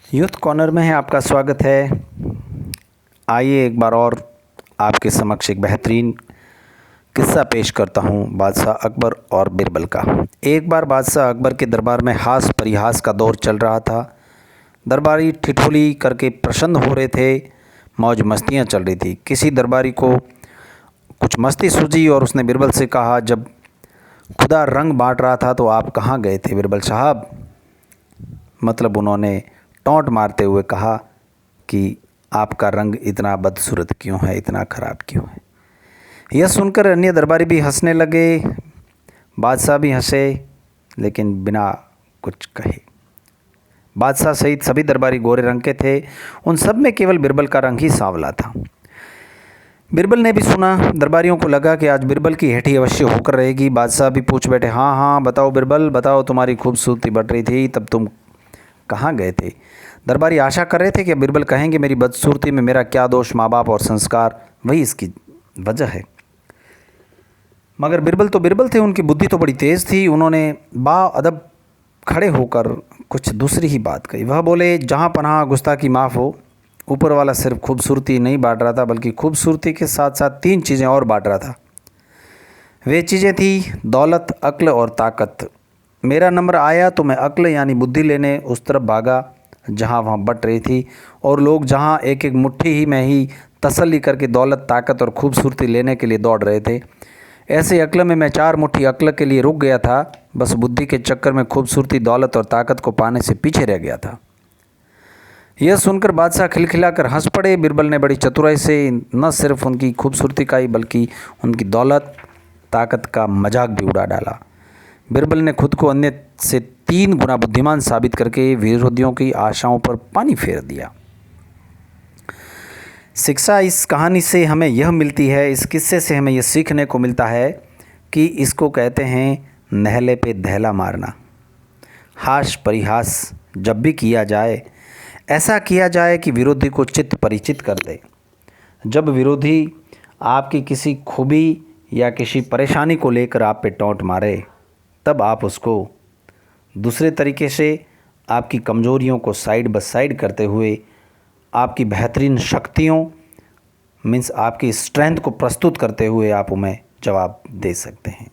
Youth corner में है आपका स्वागत है। आइए एक बार और आपके समक्ष एक बेहतरीन किस्सा पेश करता हूँ बादशाह अकबर और बिरबल का। एक बार बादशाह अकबर के दरबार में हास परिहास का दौर चल रहा था। दरबारी ठिठोली करके प्रसन्न हो रहे थे, मौज मस्तियाँ चल रही थी। किसी दरबारी को कुछ मस्ती सूझी और उसने बिरबल से कहा, जब खुदा रंग बांट रहा था तो आप कहाँ गए थे बिरबल साहब? मतलब उन्होंने टोंट मारते हुए कहा कि आपका रंग इतना बदसूरत क्यों है, इतना ख़राब क्यों है। यह सुनकर अन्य दरबारी भी हंसने लगे, बादशाह भी हंसे, लेकिन बिना कुछ कहे। बादशाह सहित सभी दरबारी गोरे रंग के थे, उन सब में केवल बिरबल का रंग ही सांवला था। बिरबल ने भी सुना। दरबारियों को लगा कि आज बिरबल की हेठी अवश्य होकर रहेगी। बादशाह भी पूछ बैठे, हाँ हाँ बताओ बिरबल बताओ, तुम्हारी खूबसूरती बढ़ रही थी, तब तुम कहाँ गए थे? दरबारी आशा कर रहे थे कि बिरबल कहेंगे मेरी बदसूरती में मेरा क्या दोष, माँ बाप और संस्कार वही इसकी वजह है। मगर बिरबल तो बिरबल थे, उनकी बुद्धि तो बड़ी तेज़ थी। उन्होंने बाअदब खड़े होकर कुछ दूसरी ही बात कही। वह बोले, जहाँ पनाह गुस्ताखी माफ़ हो, ऊपर वाला सिर्फ खूबसूरती नहीं बांट रहा था, बल्कि खूबसूरती के साथ साथ 3 चीज़ें और बांट रहा था। वे चीज़ें थी दौलत, अक्ल और ताकत। मेरा नंबर आया तो मैं अक्ल यानी बुद्धि लेने उस तरफ भागा जहाँ वहाँ बट रही थी, और लोग जहाँ एक एक मुट्ठी ही में ही तसल्ली करके दौलत, ताकत और खूबसूरती लेने के लिए दौड़ रहे थे, ऐसे अक्ल में मैं 4 मुट्ठी अक्ल के लिए रुक गया था। बस बुद्धि के चक्कर में खूबसूरती, दौलत और ताकत को पाने से पीछे रह गया था। यह सुनकर बादशाह खिलखिलाकर हंस पड़े। बिरबल ने बड़ी चतुराई से न सिर्फ उनकी खूबसूरती का ही बल्कि उनकी दौलत, ताकत का मजाक भी उड़ा डाला। बिरबल ने खुद को अन्य से 3 गुना बुद्धिमान साबित करके विरोधियों की आशाओं पर पानी फेर दिया। शिक्षा इस कहानी से हमें यह मिलती है, इस किस्से से हमें यह सीखने को मिलता है कि इसको कहते हैं नहले पे दहला मारना। हास परिहास जब भी किया जाए, ऐसा किया जाए कि विरोधी को चित्त परिचित कर दे। जब विरोधी आपकी किसी खूबी या किसी परेशानी को लेकर आप पे टोंट मारे, तब आप उसको दूसरे तरीके से आपकी कमज़ोरियों को साइड बाय साइड करते हुए आपकी बेहतरीन शक्तियों मीन्स आपकी स्ट्रेंथ को प्रस्तुत करते हुए आप उन्हें जवाब दे सकते हैं।